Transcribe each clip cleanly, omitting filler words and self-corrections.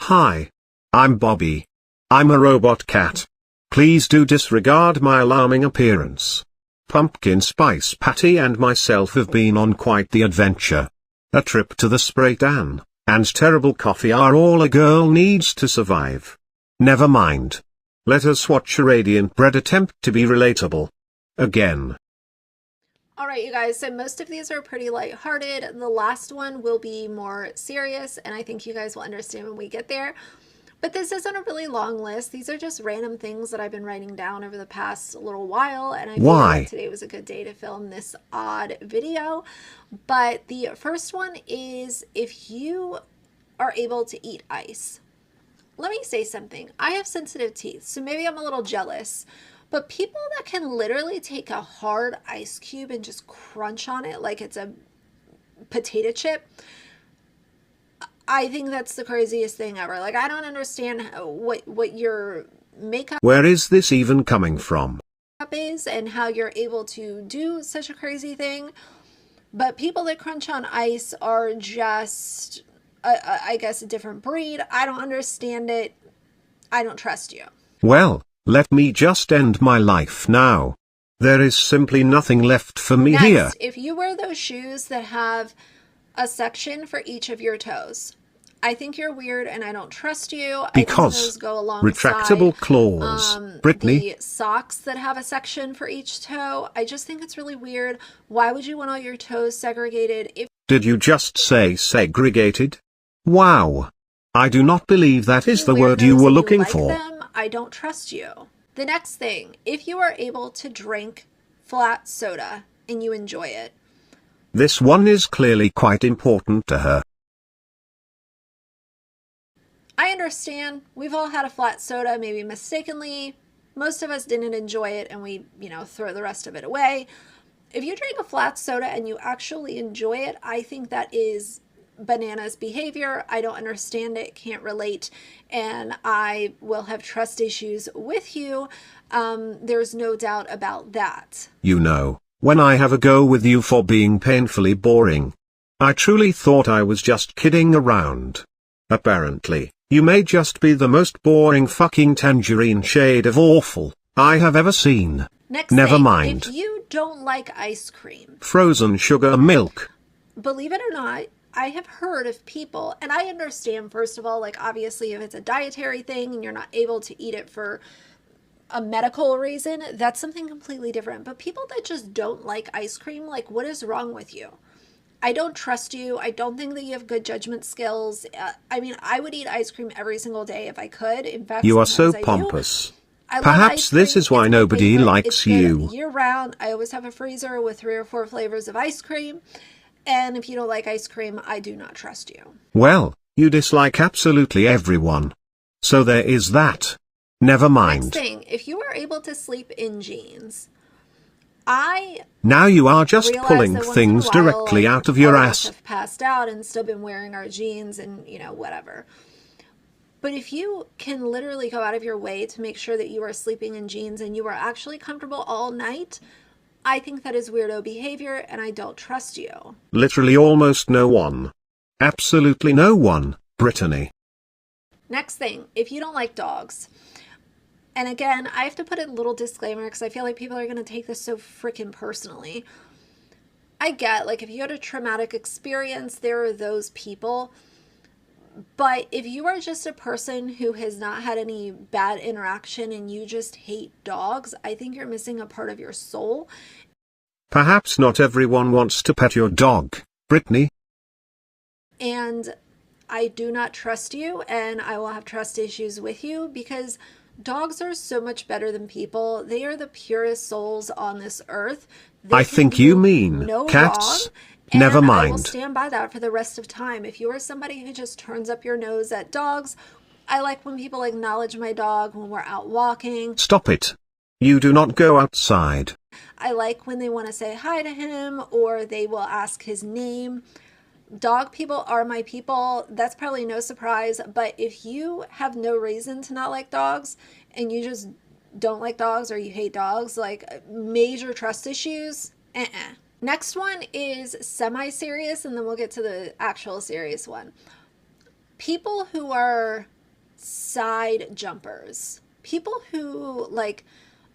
Hi. I'm Bobby. I'm a robot cat. Please do disregard my alarming appearance. Pumpkin Spice Patty and myself have been on quite the adventure. A trip to the spray tan, and terrible coffee are all a girl needs to survive. Never mind. Let us watch a Radiantbritt attempt to be relatable. Again. Alright you guys, so most of these are pretty lighthearted. The last one will be more serious, and I think you guys will understand when we get there. But this isn't a really long list. These are just random things that I've been writing down over the past little while, and I feel like today was a good day to film this odd video. But the first one is if you are able to eat ice. Let me say something. I have sensitive teeth, so maybe I'm a little jealous. But people that can literally take a hard ice cube and just crunch on it like it's a potato chip, I think that's the craziest thing ever. Like, I don't understand what your makeup... Where is this even coming from? ...is and how you're able to do such a crazy thing. But people that crunch on ice are just, I guess, a different breed. I don't understand it. I don't trust you. Well, let me just end my life now. There is simply nothing left for me here. If you wear those shoes that have a section for each of your toes, I think you're weird and I don't trust you. Because I think those go alongside, retractable claws, Brittany. The socks that have a section for each toe, I just think it's really weird. Why would you want all your toes segregated? Did you just say segregated? Wow. I do not believe that is the word you were looking for. I don't trust you. The next thing, if you are able to drink flat soda and you enjoy it. This one is clearly quite important to her. I understand. We've all had a flat soda, maybe mistakenly. Most of us didn't enjoy it and we, throw the rest of it away. If you drink a flat soda and you actually enjoy it, I think that is bananas behavior. I don't understand it, can't relate, and I will have trust issues with you. There's no doubt about that. When I have a go with you for being painfully boring. I truly thought I was just kidding around. Apparently, you may just be the most boring fucking tangerine shade of awful I have ever seen. Never mind. If you don't like ice cream, frozen sugar milk, believe it or not, I have heard of people, and I understand, first of all, like, obviously if it's a dietary thing and you're not able to eat it for a medical reason, that's something completely different. But people that just don't like ice cream, like, what is wrong with you? I don't trust you. I don't think that you have good judgment skills. I mean, I would eat ice cream every single day if I could. In fact, you are so pompous. Perhaps this is why nobody likes you. Year round, I always have a freezer with 3 or 4 flavors of ice cream. And if you don't like ice cream, I do not trust you. Well, you dislike absolutely everyone. So there is that. Never mind. Next thing, if you are able to sleep in jeans, now you are just pulling things directly out of your ass. Have passed out and still been wearing our jeans and, whatever. But if you can literally go out of your way to make sure that you are sleeping in jeans and you are actually comfortable all night, I think that is weirdo behavior and I don't trust you. Literally almost no one. Absolutely no one, Brittany. Next thing, if you don't like dogs. And again, I have to put a little disclaimer because I feel like people are going to take this so freaking personally. I get, like, if you had a traumatic experience, there are those people. But if you are just a person who has not had any bad interaction and you just hate dogs, I think you're missing a part of your soul. Perhaps not everyone wants to pet your dog, Brittany. And I do not trust you, and I will have trust issues with you because dogs are so much better than people. They are the purest souls on this earth. I think you mean cats. Never mind. I will stand by that for the rest of time. If you are somebody who just turns up your nose at dogs, I like when people acknowledge my dog when we're out walking. Stop it. You do not go outside. I like when they want to say hi to him or they will ask his name. Dog people are my people. That's probably no surprise. But if you have no reason to not like dogs and you just don't like dogs or you hate dogs, like major trust issues, Next one is semi-serious, and then we'll get to the actual serious one. People who are side jumpers. People who like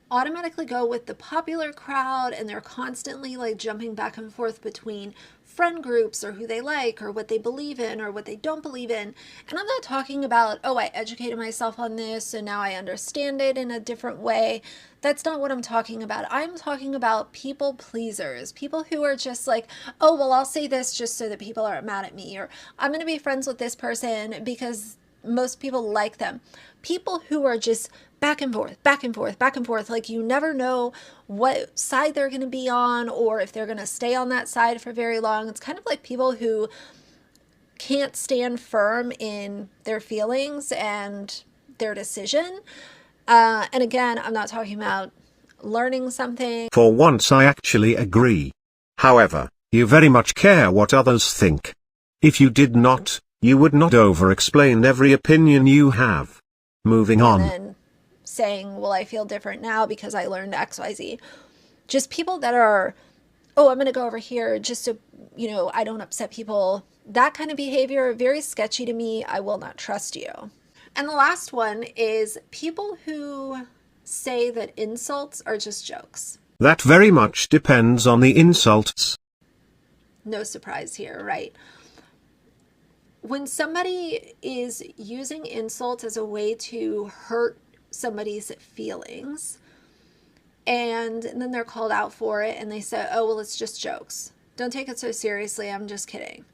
automatically go with the popular crowd and they're constantly like jumping back and forth between friend groups or who they like or what they believe in or what they don't believe in. And I'm not talking about, oh, I educated myself on this and now I understand it in a different way. That's not what I'm talking about. I'm talking about people pleasers, people who are just like, oh, well, I'll say this just so that people aren't mad at me, or I'm going to be friends with this person because most people like them. People who are just back and forth, back and forth, back and forth. Like you never know what side they're going to be on or if they're going to stay on that side for very long. It's kind of like people who can't stand firm in their feelings and their decision. And again, I'm not talking about learning something. For once I actually agree. However, you very much care what others think. If you did not, you would not over-explain every opinion you have. Moving on. And then saying, well, I feel different now because I learned XYZ. Just people that are, oh, I'm going to go over here just so, I don't upset people. That kind of behavior, very sketchy to me. I will not trust you. And the last one is people who say that insults are just jokes. That very much depends on the insults. No surprise here, right? When somebody is using insults as a way to hurt somebody's feelings, and then they're called out for it and they say, oh, well, it's just jokes. Don't take it so seriously. I'm just kidding.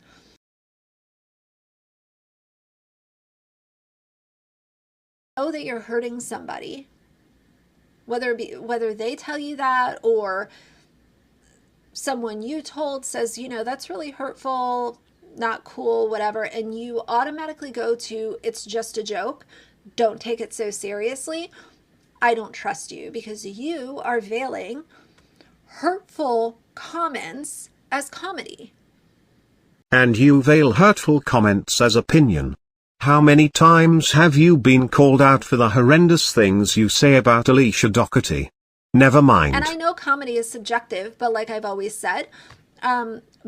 Know that you're hurting somebody, whether they tell you that or someone you told says, that's really hurtful, not cool, whatever, and you automatically go to, it's just a joke. Don't take it so seriously. I don't trust you because you are veiling hurtful comments as comedy. And you veil hurtful comments as opinion. How many times have you been called out for the horrendous things you say about Alicia Doherty? Never mind. And I know comedy is subjective, but like I've always said,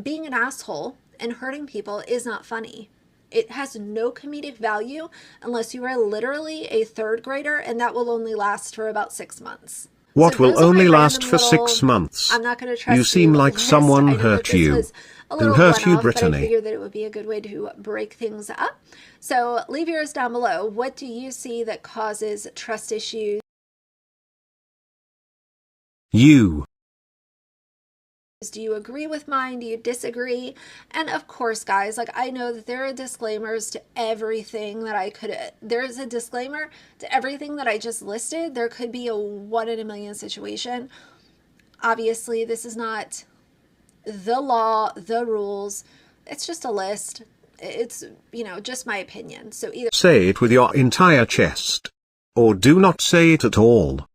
being an asshole and hurting people is not funny. It has no comedic value unless you are literally a third grader, and that will only last for about 6 months. What will only last for 6 months? I'm not going to trust you. Seem like list. someone hurt you. Who hurt you, Brittany? Brittany? But I figured that it would be a good way to break things up. So leave yours down below. What do you see that causes trust issues? You. Do you agree with mine? Do you disagree? And of course, guys, like I know that there are disclaimers to everything that there's a disclaimer to everything that I just listed. There could be a 1 in a million situation. Obviously, this is not the law, the rules. It's just a list. It's, just my opinion. So either say it with your entire chest, or do not say it at all.